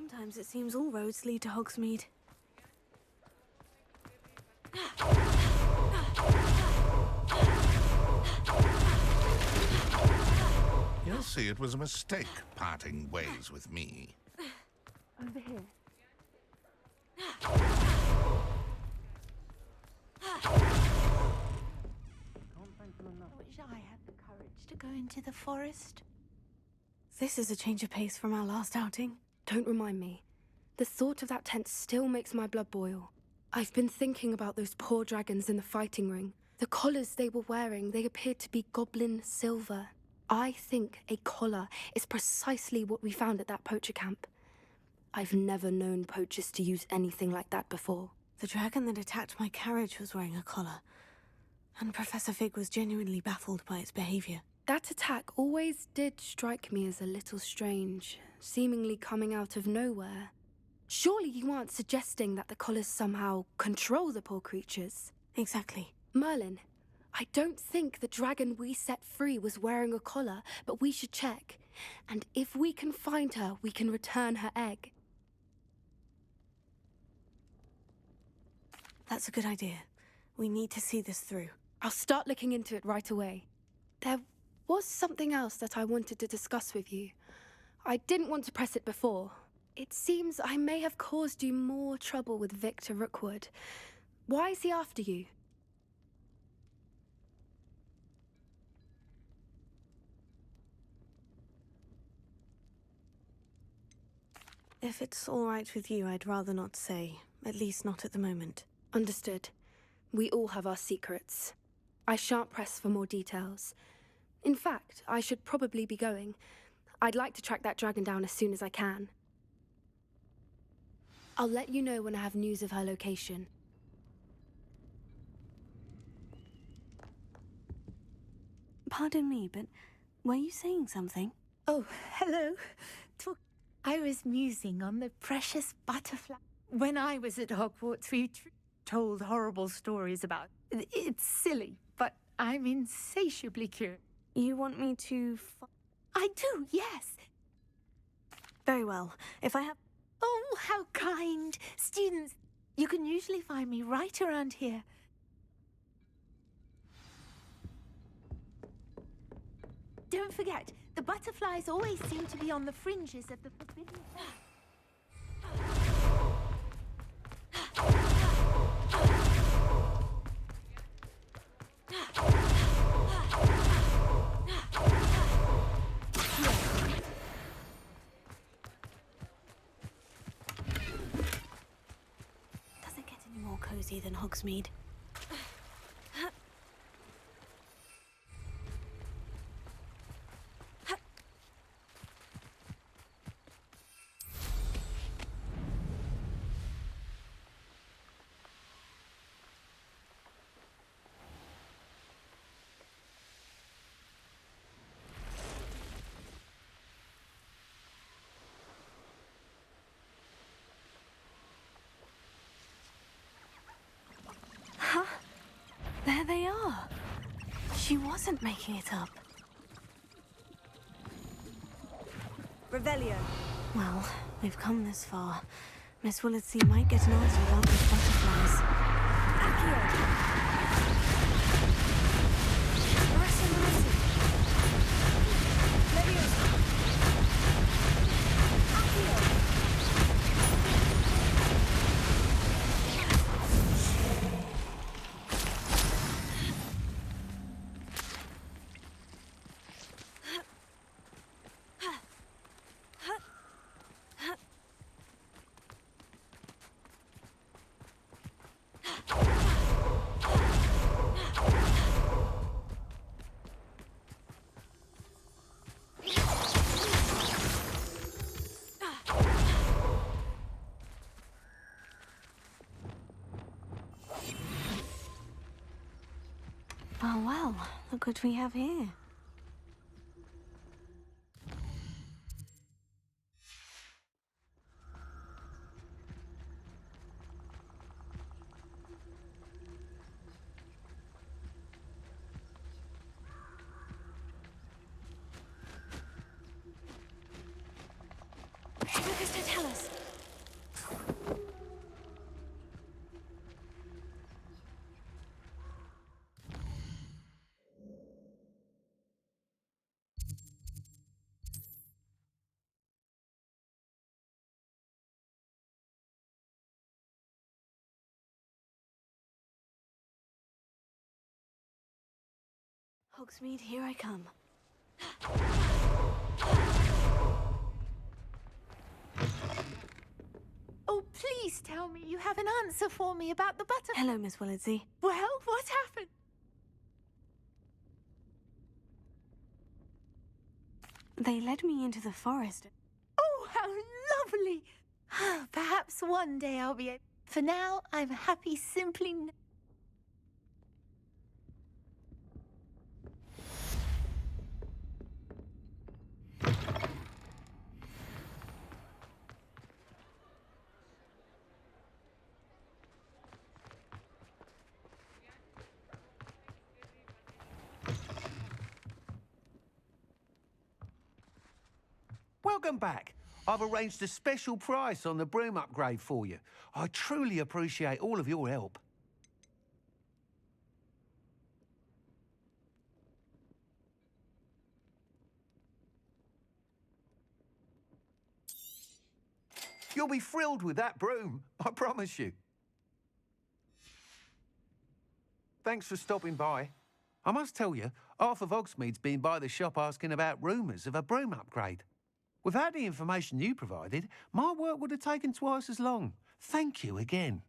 Sometimes it seems all roads lead to Hogsmeade. You'll see it was a mistake parting ways with me. Over here. I wish I had the courage to go into the forest. This is a change of pace from our last outing. Don't remind me. The thought of that tent still makes my blood boil. I've been thinking about those poor dragons in the fighting ring. The collars they were wearing, they appeared to be goblin silver. I think a collar is precisely what we found at that poacher camp. I've never known poachers to use anything like that before. The dragon that attacked my carriage was wearing a collar. And Professor Fig was genuinely baffled by its behavior. That attack always did strike me as a little strange, seemingly coming out of nowhere. Surely you aren't suggesting that the collars somehow control the poor creatures? Exactly. Merlin, I don't think the dragon we set free was wearing a collar, but we should check. And if we can find her, we can return her egg. That's a good idea. We need to see this through. I'll start looking into it right away. There was something else that I wanted to discuss with you. I didn't want to press it before. It seems I may have caused you more trouble with Victor Rookwood. Why is he after you? If it's all right with you, I'd rather not say. At least not at the moment. Understood. We all have our secrets. I shan't press for more details. In fact, I should probably be going. I'd like to track that dragon down as soon as I can. I'll let you know when I have news of her location. Pardon me, but were you saying something? Oh, hello. I was musing on the precious butterfly. When I was at Hogwarts, we told horrible stories about it. It's silly, but I'm insatiably curious. You want me to... I do, yes. Very well. If I have... Oh, how kind. Students, you can usually find me right around here. Don't forget, the butterflies always seem to be on the fringes of the forbidden forest. Does it get any more cozy than Hogsmeade? There they are. She wasn't making it up. Revelio. Well, we've come this far. Miss Willardsea might get an answer about these butterflies. Oh well, look what we have here. Lucas, don't tell us. Hogsmeade, here I come. Oh, please tell me you have an answer for me about the butterfly. Hello, Miss Willardsey. Well, what happened? They led me into the forest. Oh, how lovely! Perhaps one day I'll be able... For now, I'm happy simply... Welcome back. I've arranged a special price on the broom upgrade for you. I truly appreciate all of your help. You'll be thrilled with that broom, I promise you. Thanks for stopping by. I must tell you, half of Hogsmeade's been by the shop asking about rumours of a broom upgrade. Without the information you provided, my work would have taken twice as long. Thank you again.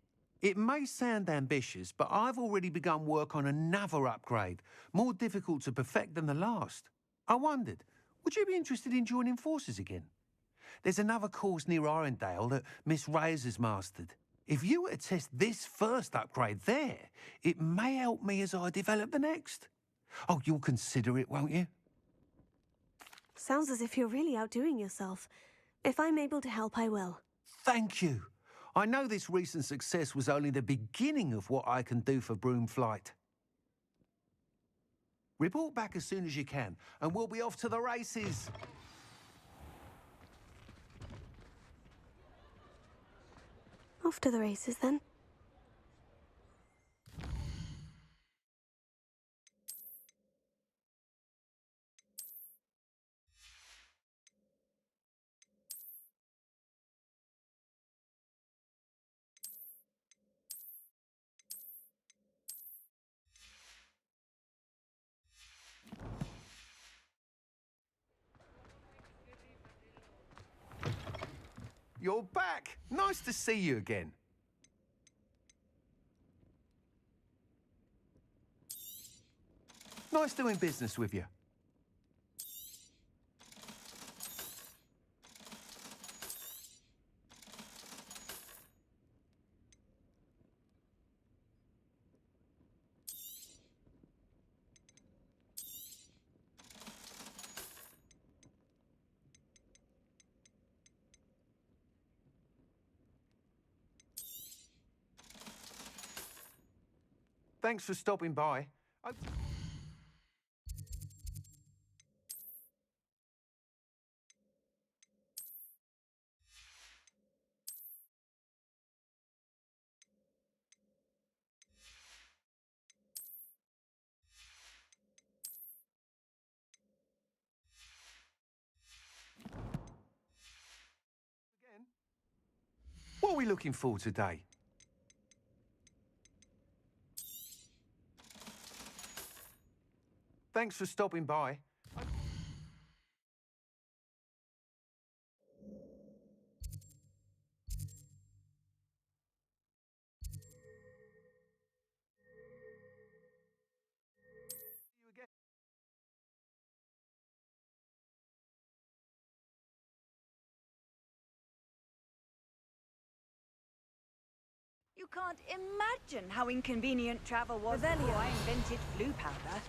It may sound ambitious, but I've already begun work on another upgrade, more difficult to perfect than the last. I wondered, would you be interested in joining forces again? There's another course near Arendelle that Miss Reyes has mastered. If you were to test this first upgrade there, it may help me as I develop the next. Oh, you'll consider it, won't you? Sounds as if you're really outdoing yourself. If I'm able to help, I will. Thank you. I know this recent success was only the beginning of what I can do for Broomflight. Report back as soon as you can, and we'll be off to the races. Off to the races, then. You're back. Nice to see you again. Nice doing business with you. Thanks for stopping by. What are we looking for today? Thanks for stopping by. You can't imagine how inconvenient travel was before I invented blue powder.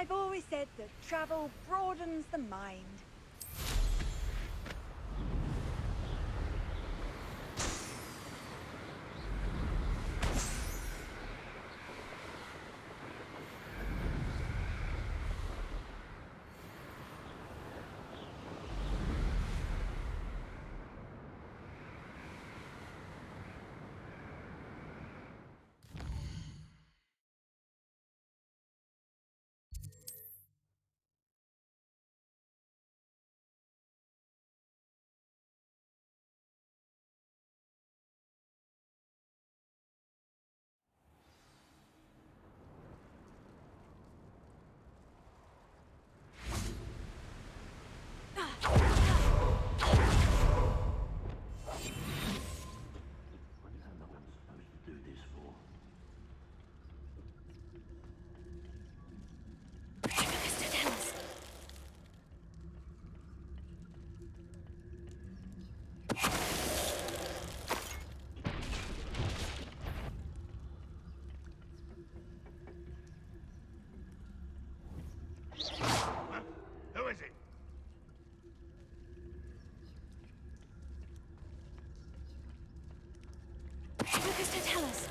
I've always said that travel broadens the mind. Who is it? Lucas, to tell us.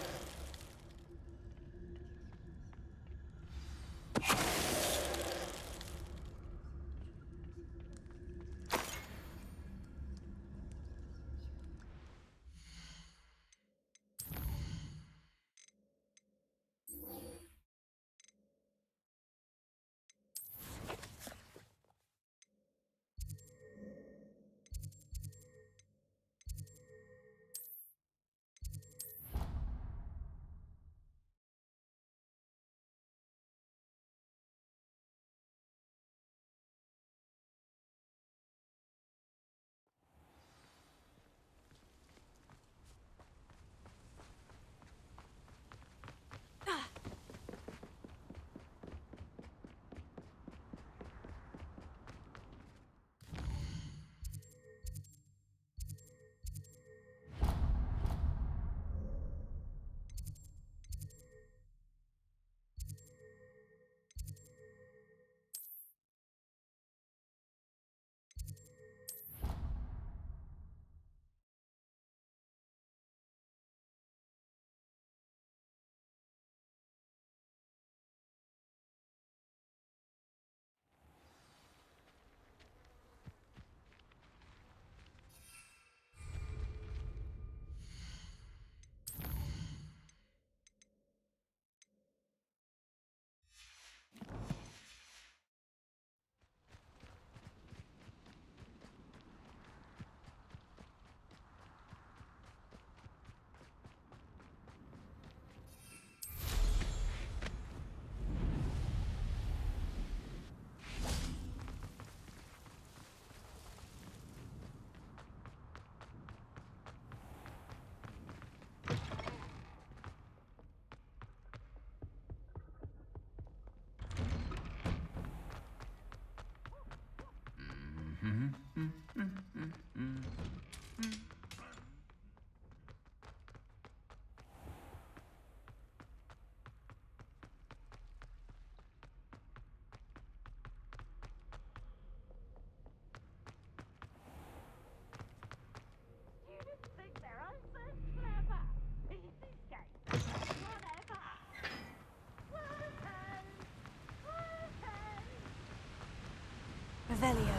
Revelio.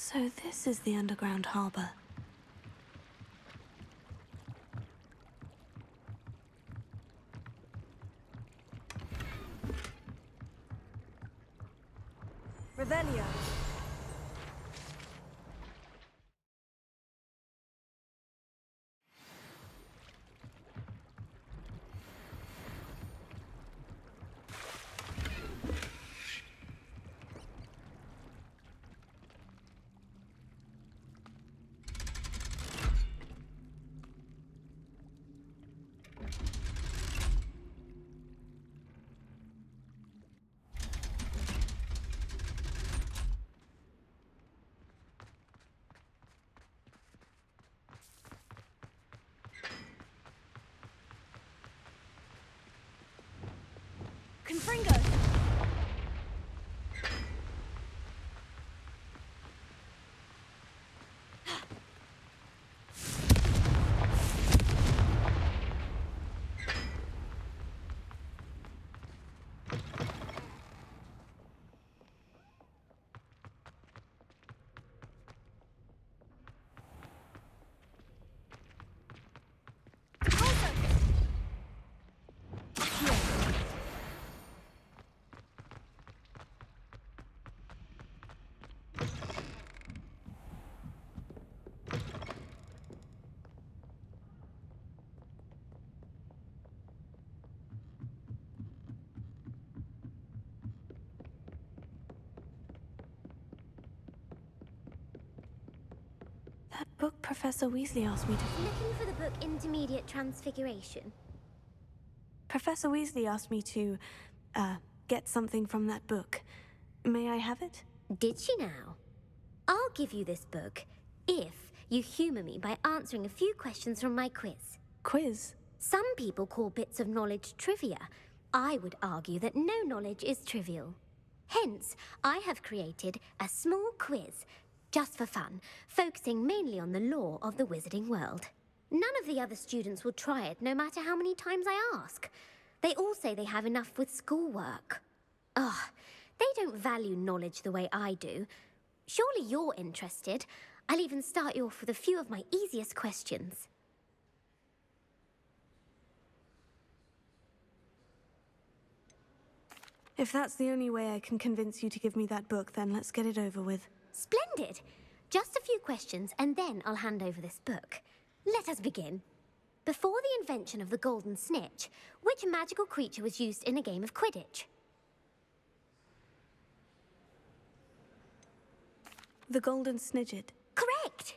So this is the underground harbor. Revelio. Confringo! That book Professor Weasley asked me to... Looking for the book Intermediate Transfiguration? Professor Weasley asked me to, get something from that book. May I have it? Did she now? I'll give you this book if you humour me by answering a few questions from my quiz. Quiz? Some people call bits of knowledge trivia. I would argue that no knowledge is trivial. Hence, I have created a small quiz, just for fun, focusing mainly on the lore of the wizarding world. None of the other students will try it, no matter how many times I ask. They all say they have enough with schoolwork. Ugh, they don't value knowledge the way I do. Surely you're interested. I'll even start you off with a few of my easiest questions. If that's the only way I can convince you to give me that book, then let's get it over with. Splendid! Just a few questions, and then I'll hand over this book. Let us begin. Before the invention of the golden snitch, which magical creature was used in a game of Quidditch? The Golden Snidget. Correct!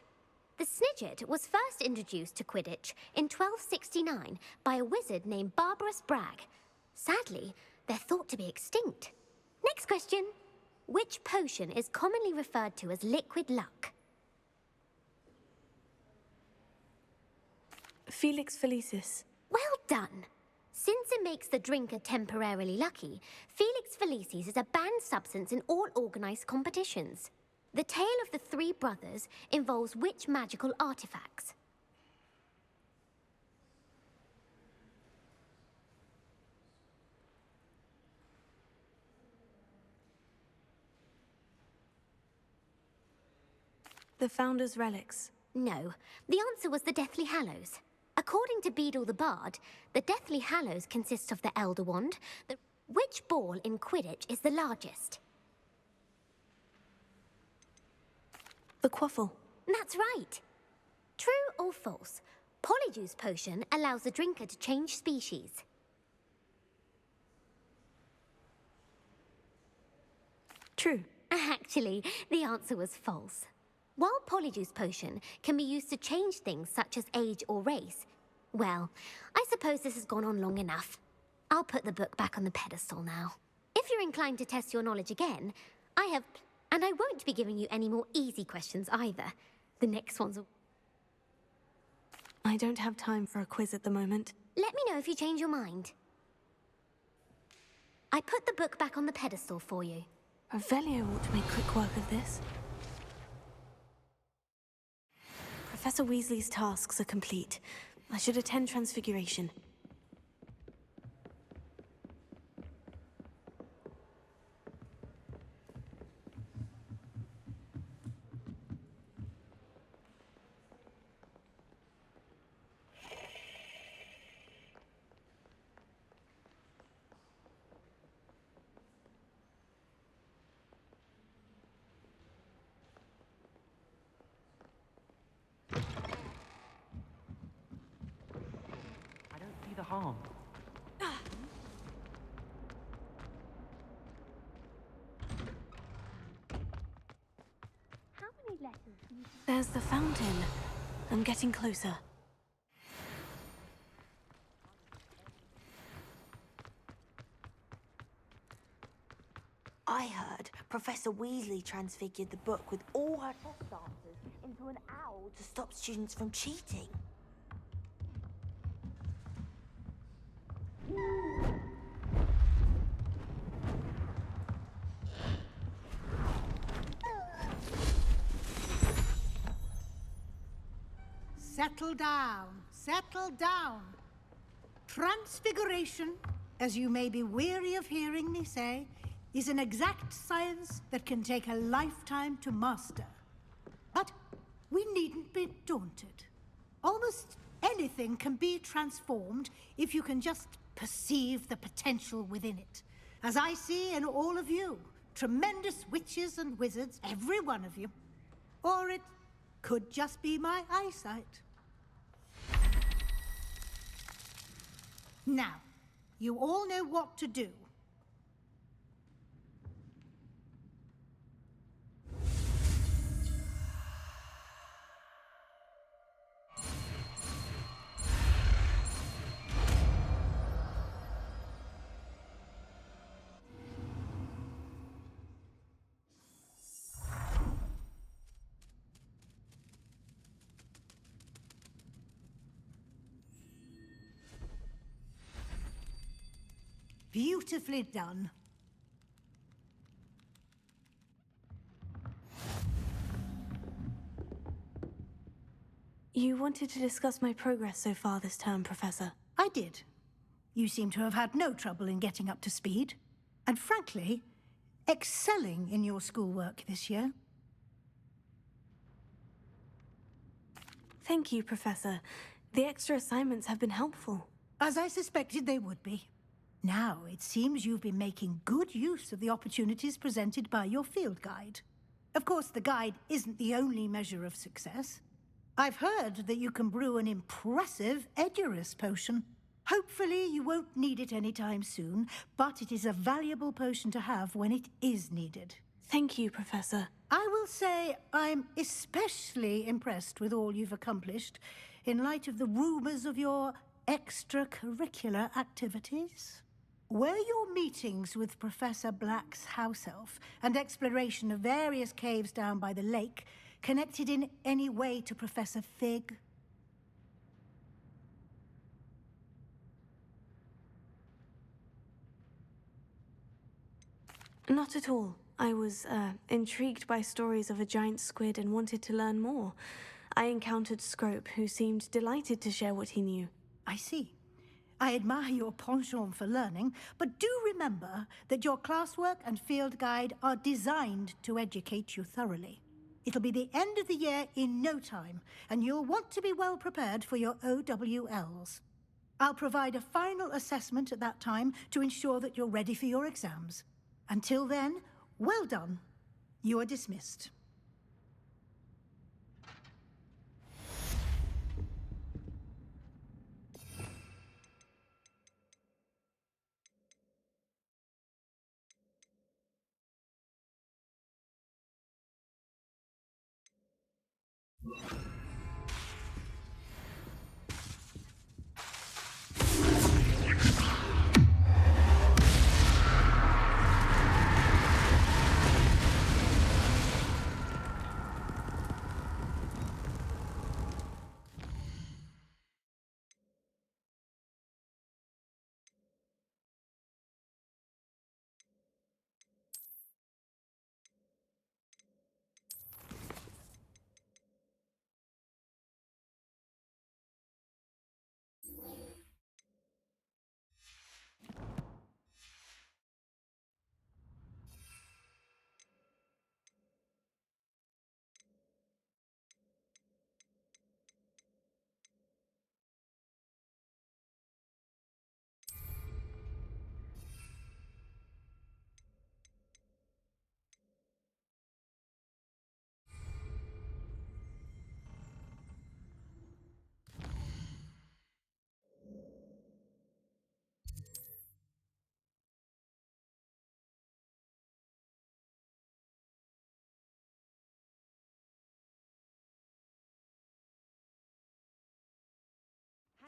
The Snidget was first introduced to Quidditch in 1269 by a wizard named Barbarous Bragg. Sadly, they're thought to be extinct. Next question. Which potion is commonly referred to as liquid luck? Felix Felicis. Well done! Since it makes the drinker temporarily lucky, Felix Felicis is a banned substance in all organised competitions. The tale of the three brothers involves which magical artifacts? The Founder's Relics. No, the answer was the Deathly Hallows. According to Beadle the Bard, the Deathly Hallows consists of the Elder Wand. Which ball in Quidditch is the largest? The Quaffle. That's right. True or false? Polyjuice potion allows the drinker to change species. True. Actually, the answer was false. While Polyjuice potion can be used to change things such as age or race, well, I suppose this has gone on long enough. I'll put the book back on the pedestal now. If you're inclined to test your knowledge again, and I won't be giving you any more easy questions either. The next one's... I don't have time for a quiz at the moment. Let me know if you change your mind. I put the book back on the pedestal for you. Revelio ought to make quick work of this. Professor Weasley's tasks are complete. I should attend Transfiguration. The harm. How many letters do you... There's the fountain. I'm getting closer. I heard Professor Weasley transfigured the book with all her test answers into an owl to stop students from cheating. settle down. Settle down. Transfiguration, as you may be weary of hearing me say, is an exact science that can take a lifetime to master. But we needn't be daunted. Almost anything can be transformed if you can just perceive the potential within it. As I see in all of you, tremendous witches and wizards, every one of you. Or it could just be my eyesight. Now, you all know what to do. Beautifully done. You wanted to discuss my progress so far this term, Professor. I did. You seem to have had no trouble in getting up to speed. And frankly, excelling in your schoolwork this year. Thank you, Professor. The extra assignments have been helpful. As I suspected they would be. Now, it seems you've been making good use of the opportunities presented by your field guide. Of course, the guide isn't the only measure of success. I've heard that you can brew an impressive Edurus potion. Hopefully, you won't need it anytime soon, but it is a valuable potion to have when it is needed. Thank you, Professor. I will say I'm especially impressed with all you've accomplished in light of the rumors of your extracurricular activities. Were your meetings with Professor Black's house elf and exploration of various caves down by the lake connected in any way to Professor Fig? Not at all. I was, intrigued by stories of a giant squid and wanted to learn more. I encountered Scrope, who seemed delighted to share what he knew. I see. I admire your penchant for learning, but do remember that your classwork and field guide are designed to educate you thoroughly. It'll be the end of the year in no time, and you'll want to be well prepared for your OWLs. I'll provide a final assessment at that time to ensure that you're ready for your exams. Until then, well done. You are dismissed.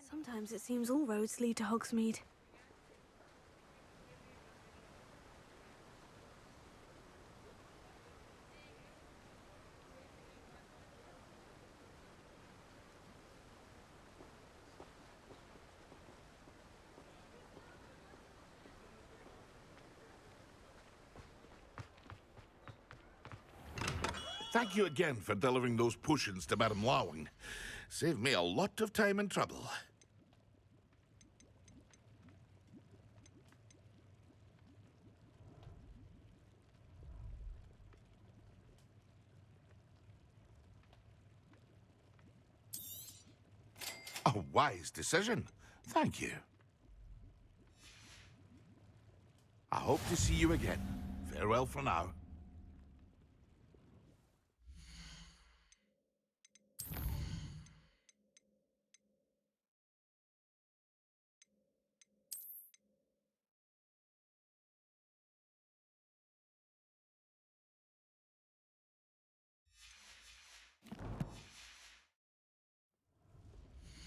Sometimes it seems all roads lead to Hogsmeade. Thank you again for delivering those potions to Madame Lawing. Save me a lot of time and trouble. A wise decision. Thank you. I hope to see you again. Farewell for now.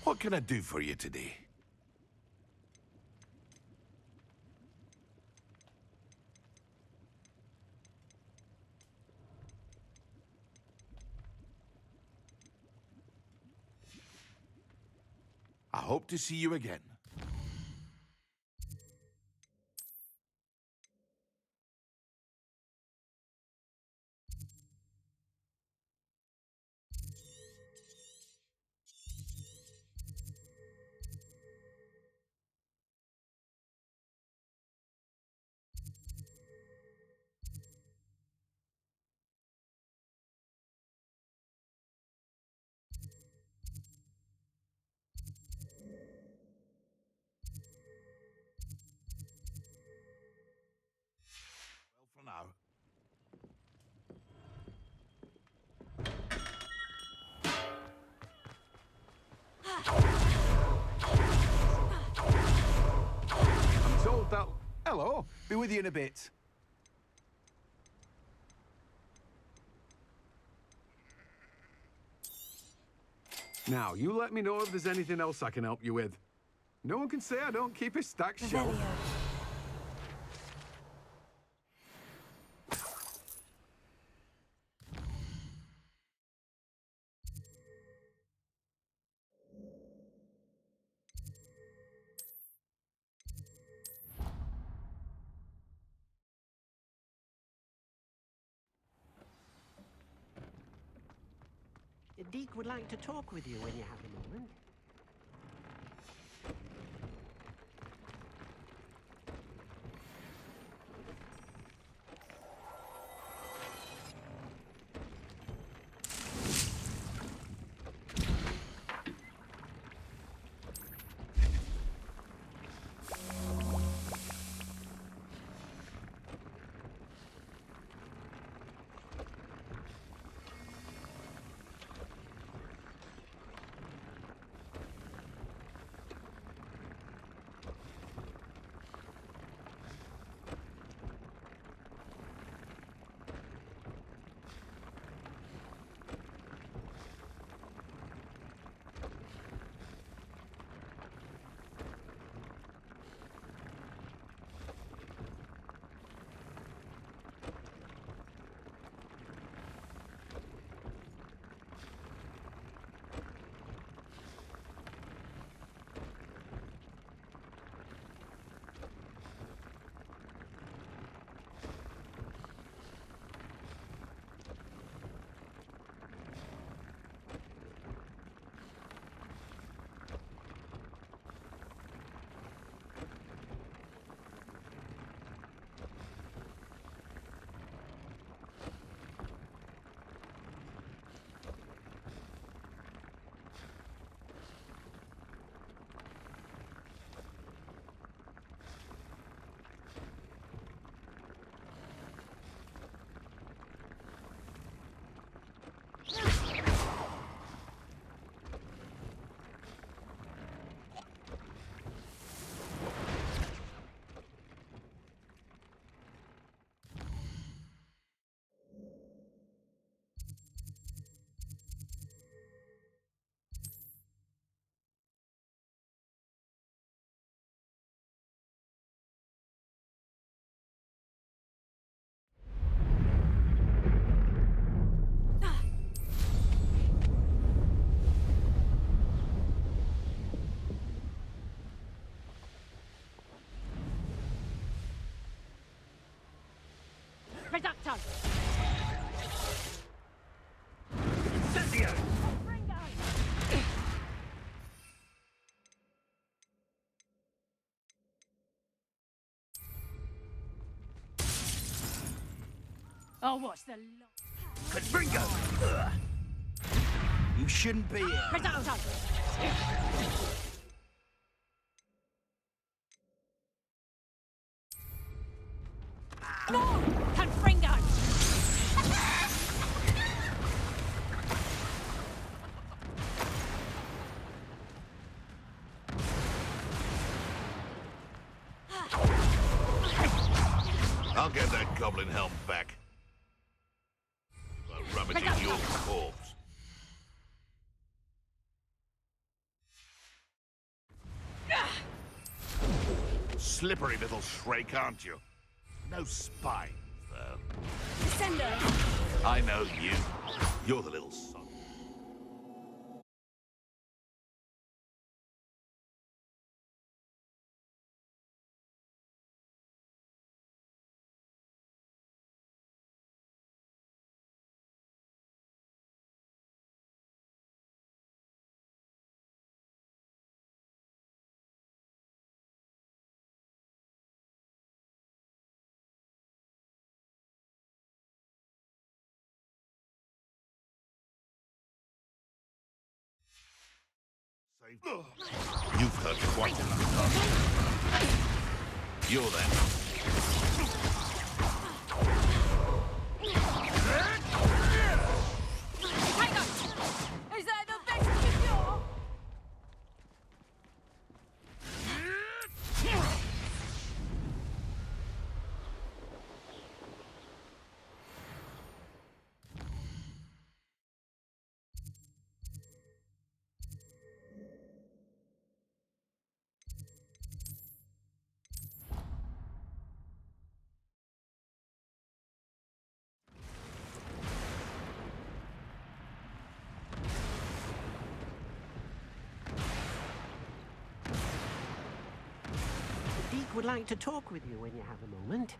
What can I do for you today? I hope to see you again. Well for now. I'm told that... Hello, be with you in a bit. Now, you let me know if there's anything else I can help you with. No one can say I don't keep a stacked shelf. Deke would like to talk with you when you have a moment. Oh, what's the... Confringo! Ugh. You shouldn't be here. No! Confringo! I'll get that goblin helm back. I'll rummage in your corpse. Slippery little shrike, aren't you? No spine, though. Descender! I know you. You're the little son. You've heard quite enough. You're there. Hang on! Is that the best cure? The Deek would like to talk with you when you have a moment.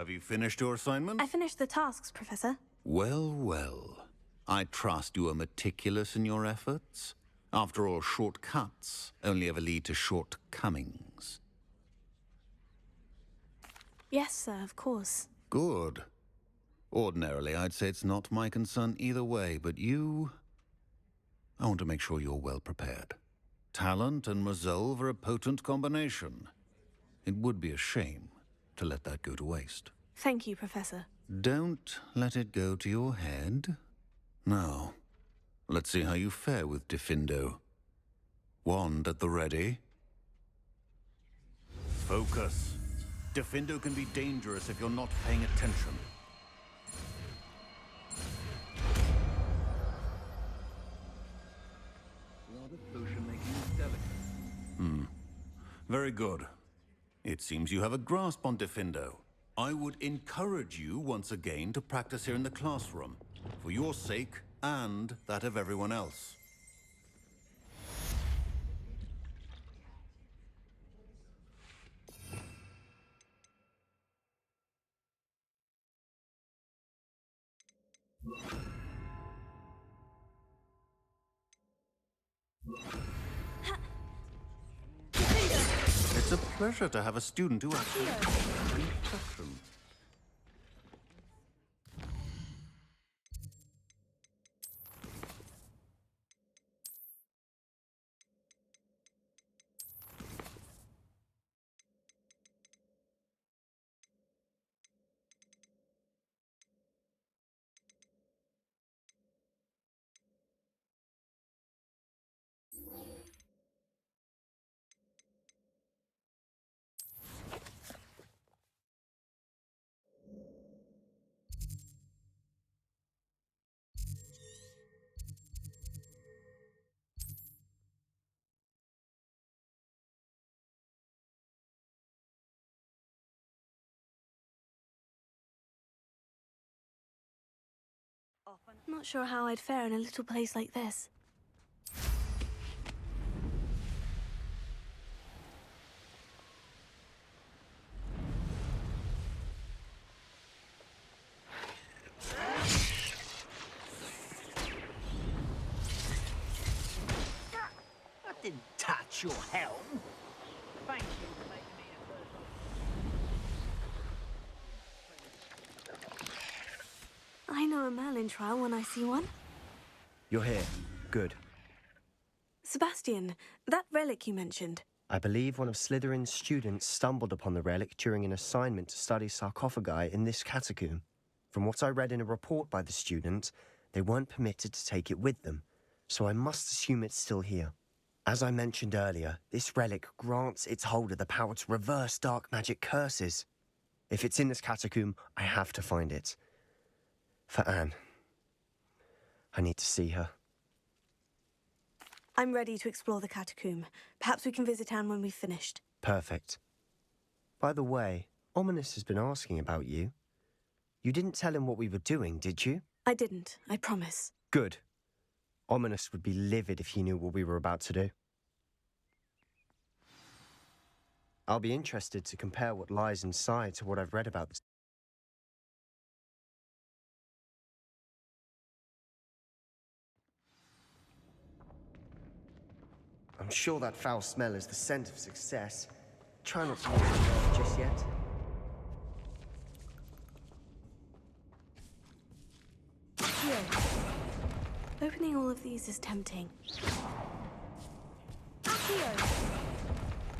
Have you finished your assignment? I finished the tasks, Professor. Well, well. I trust you are meticulous in your efforts. After all, shortcuts only ever lead to shortcomings. Yes, sir, of course. Good. Ordinarily, I'd say it's not my concern either way, but you... I want to make sure you're well prepared. Talent and resolve are a potent combination. It would be a shame to let that go to waste. Thank you, Professor. Don't let it go to your head. Now, let's see how you fare with Diffindo. Wand at the ready. Focus. Diffindo can be dangerous if you're not paying attention. Very good. It seems you have a grasp on Diffindo. I would encourage you once again to practice here in the classroom, for your sake and that of everyone else. It's a pleasure to have a student who actually has any questions. I'm not sure how I'd fare in a little place like this. That didn't touch your helm. Thank you for making me a first. I know a Merlin trial when I see one. You're here. Good. Sebastian, that relic you mentioned. I believe one of Slytherin's students stumbled upon the relic during an assignment to study sarcophagi in this catacomb. From what I read in a report by the student, they weren't permitted to take it with them, so I must assume it's still here. As I mentioned earlier, this relic grants its holder the power to reverse dark magic curses. If it's in this catacomb, I have to find it. For Anne. I need to see her. I'm ready to explore the catacomb. Perhaps we can visit Anne when we've finished. Perfect. By the way, Ominous has been asking about you. You didn't tell him what we were doing, did you? I didn't, I promise. Good. Ominous would be livid if he knew what we were about to do. I'll be interested to compare what lies inside to what I've read about this. I'm sure that foul smell is the scent of success. Try not to use it just yet. Here. Opening all of these is tempting. Here.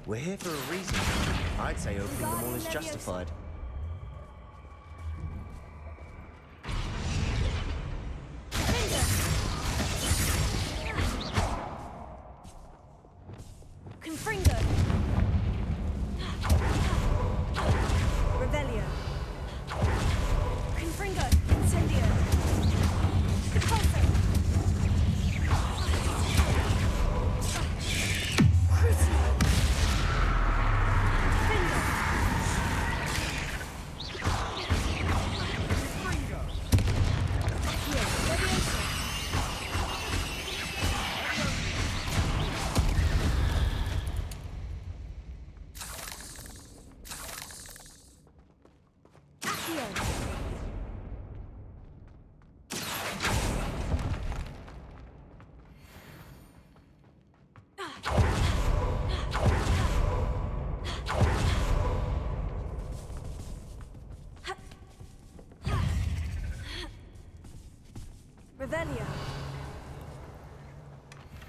We're here for a reason. I'd say opening them all is justified. Confringo. Revelio. Confringo. Incendio. Repulso. Crucio. Defendo. Revelio.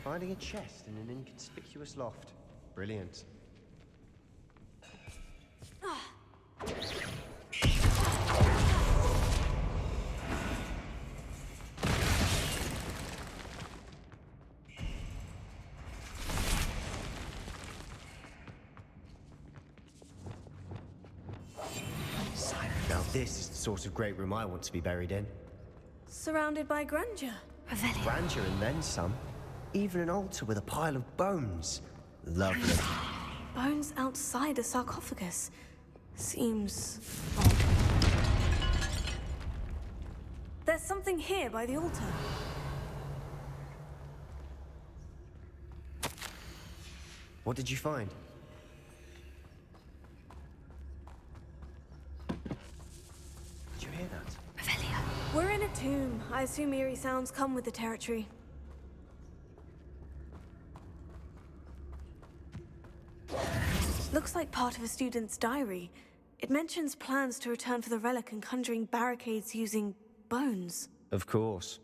Finding a chest in an inconspicuous loft. Brilliant. Now this is the sort of great room I want to be buried in. Surrounded by grandeur. Revelio. Grandeur and then some. Even an altar with a pile of bones. Lovely. Bones outside a sarcophagus. Seems odd. There's something here by the altar. What did you find? Did you hear that? Revelio. We're in a tomb. I assume eerie sounds come with the territory. Looks like part of a student's diary. It mentions plans to return for the relic and conjuring barricades using bones. Of course.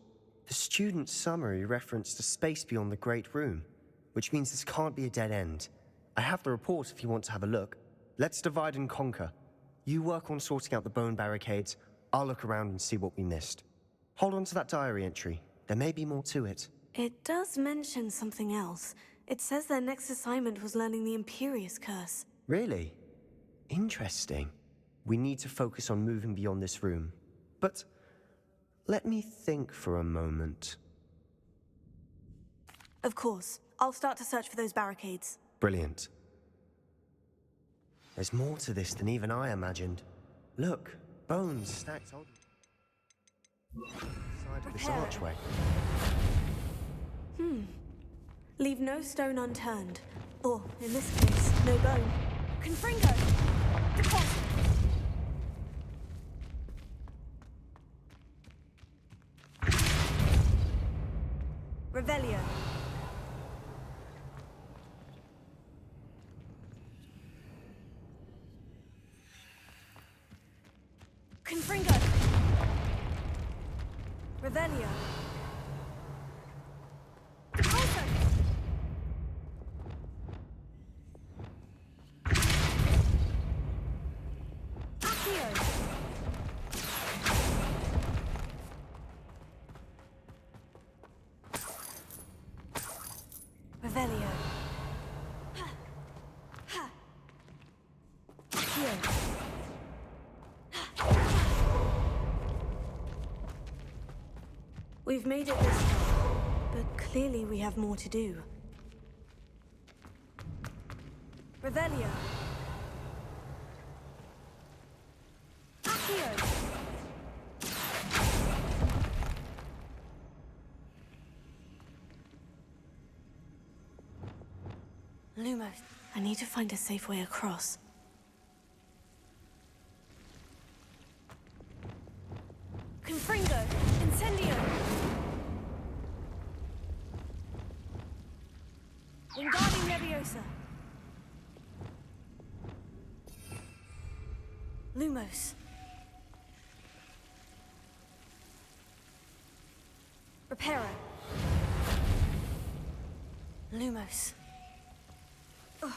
The student's summary referenced a space beyond the Great Room, which means this can't be a dead end. I have the report if you want to have a look. Let's divide and conquer. You work on sorting out the bone barricades. I'll look around and see what we missed. Hold on to that diary entry. There may be more to it. It does mention something else. It says their next assignment was learning the Imperious Curse. Really? Interesting. We need to focus on moving beyond this room. But let me think for a moment. Of course. I'll start to search for those barricades. Brilliant. There's more to this than even I imagined. Look, bones stacked on the side of this archway. Leave no stone unturned. Or, in this case, no bone. Confringo! Deposit! Revelio. Confringo! Revelio. Deposit! Revelio. Accio. We've made it this far, but clearly we have more to do. Revelio. Accio. Lumos. I need to find a safe way across. Confringo! Incendio! Wingardium Leviosa! Lumos. Reparo. Lumos. Ugh.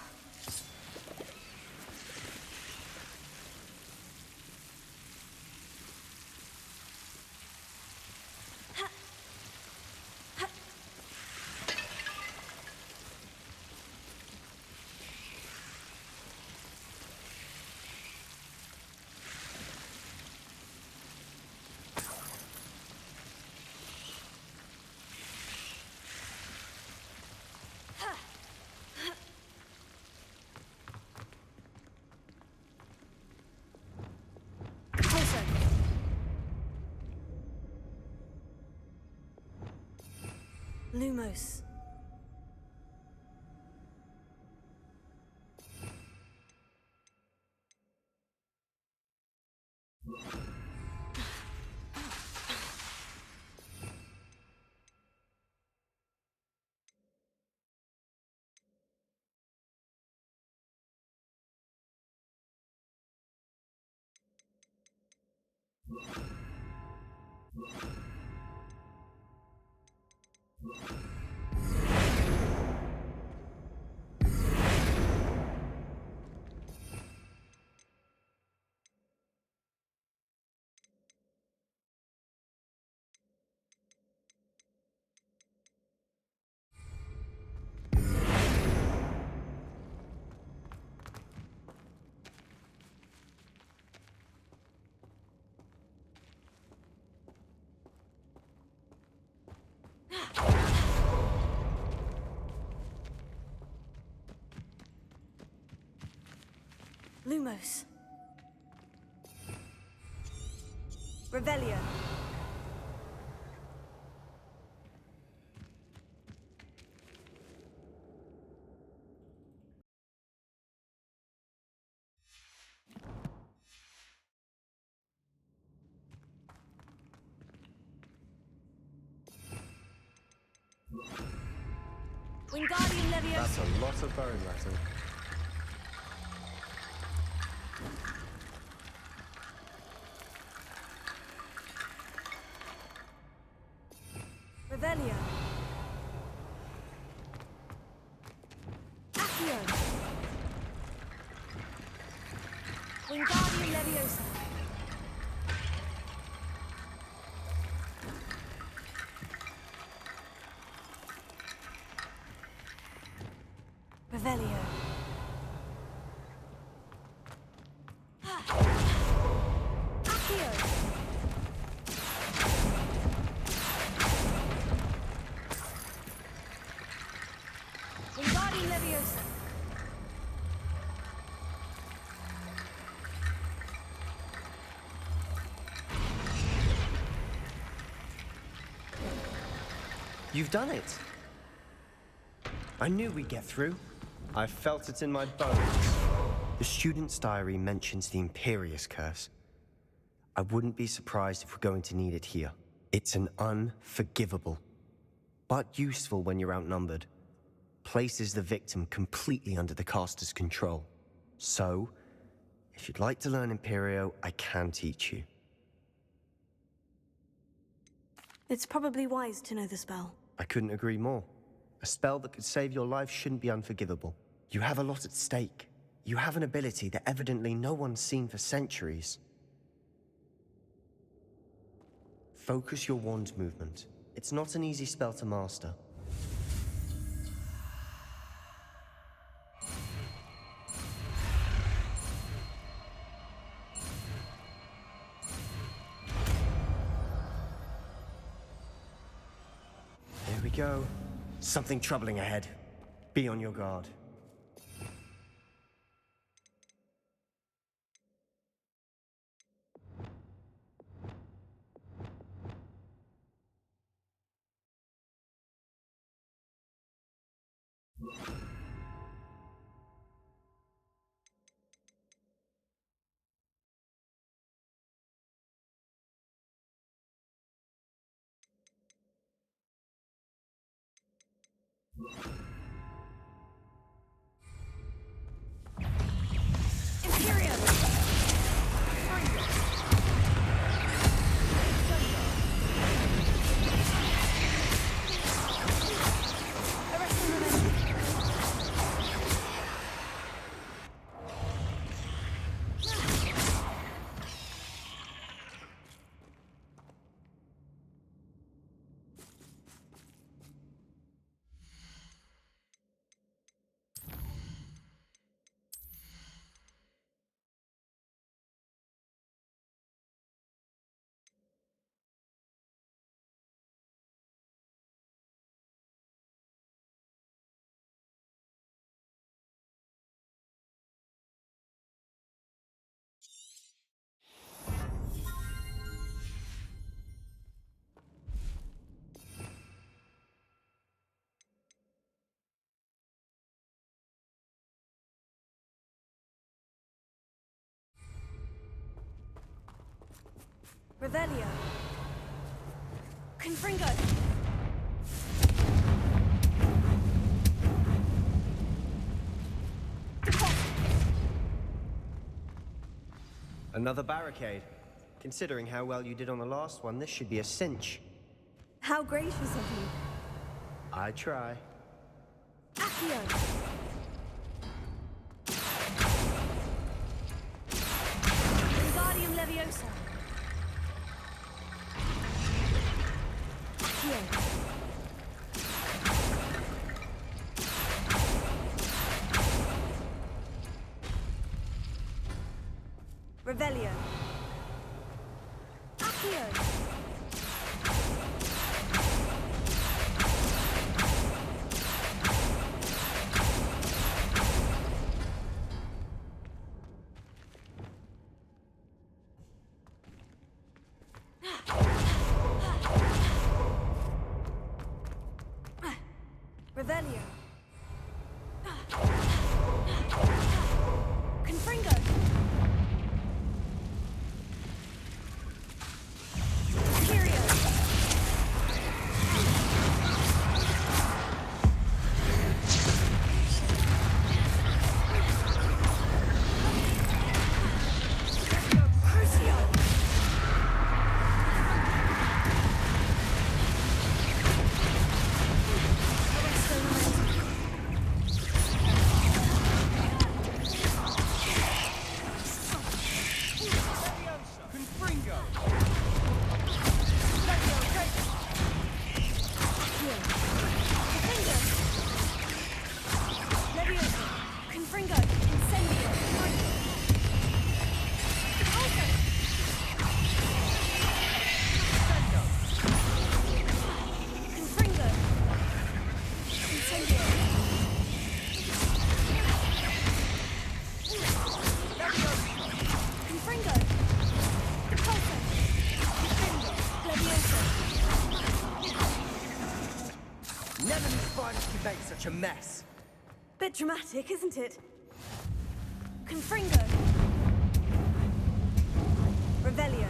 Lumos. Lumos. Revelio. Wingardium Leviosa. That's a lot of bone rattle. Revelio. Accio. Wingardium Leviosa. Revelio. Accio. Wingardium Leviosa. You've done it. I knew we'd get through. I felt it in my bones. The student's diary mentions the Imperius Curse. I wouldn't be surprised if we're going to need it here. It's an unforgivable, but useful when you're outnumbered. Places the victim completely under the caster's control. So, if you'd like to learn Imperio, I can teach you. It's probably wise to know the spell. I couldn't agree more. A spell that could save your life shouldn't be unforgivable. You have a lot at stake. You have an ability that evidently no one's seen for centuries. Focus your wand movement. It's not an easy spell to master. There we go. Something troubling ahead. Be on your guard. Revelio. Confringo. Another barricade. Considering how well you did on the last one, this should be a cinch. How gracious of you. I try. Accio. Wingardium Leviosa. Accio. Revelio. Accio. Revelio. Confringo. Never knew spiders could make such a mess. Bit dramatic, isn't it? Confringo. Revelio.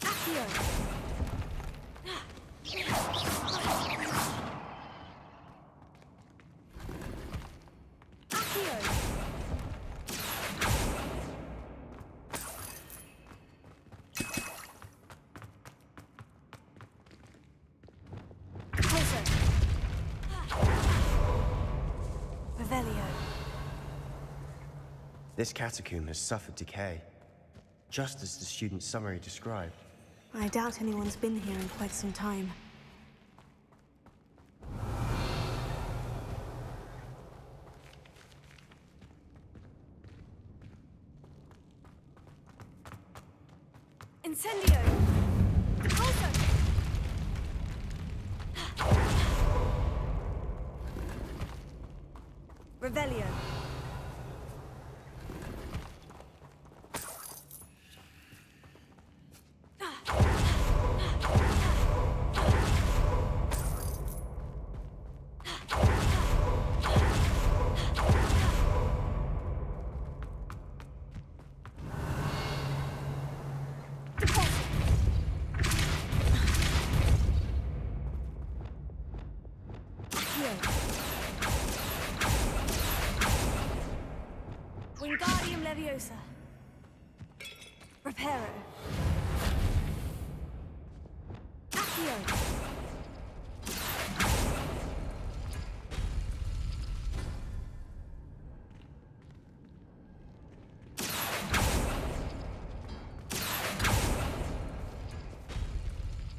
Accio. This catacomb has suffered decay, just as the student's summary described. I doubt anyone's been here in quite some time. Incendio! Also! Revelio. Wingardium Leviosa. Reparo. Accio.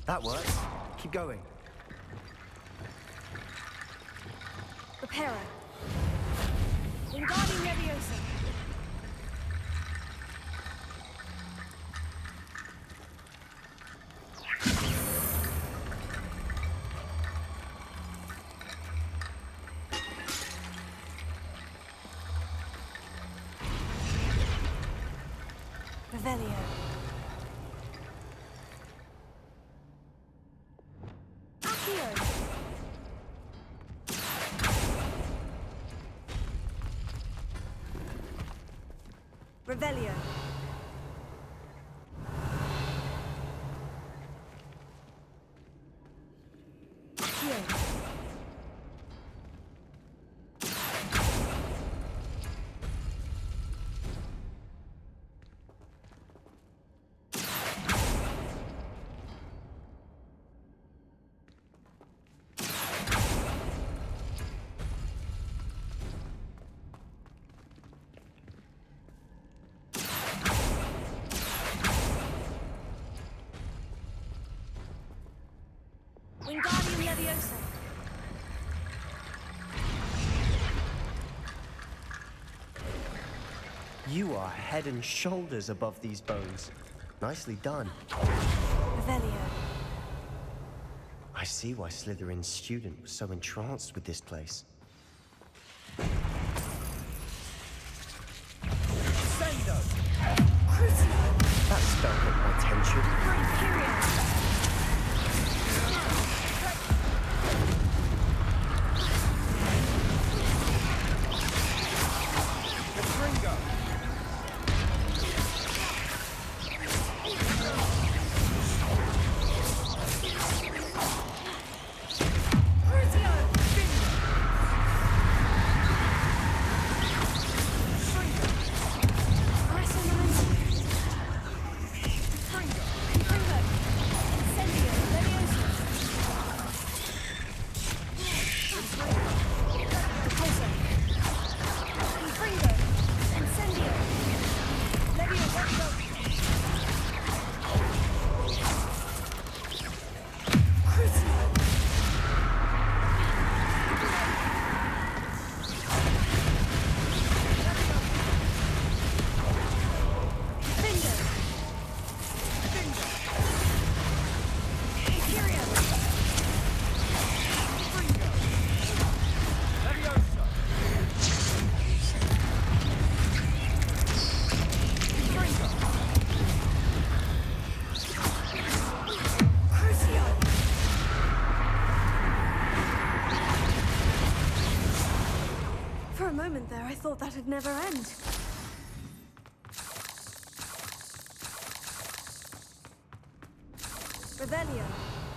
That works. Keep going. Reparo. Wingardium Leviosa. Revelio. Accio. Revelio. Accio. Wingardium Leviosa. You are head and shoulders above these bones. Nicely done. Revelio. I see why Slytherin's student was so entranced with this place. Sendo! That spell got my attention. Great period. thought that'd never end. Revelio.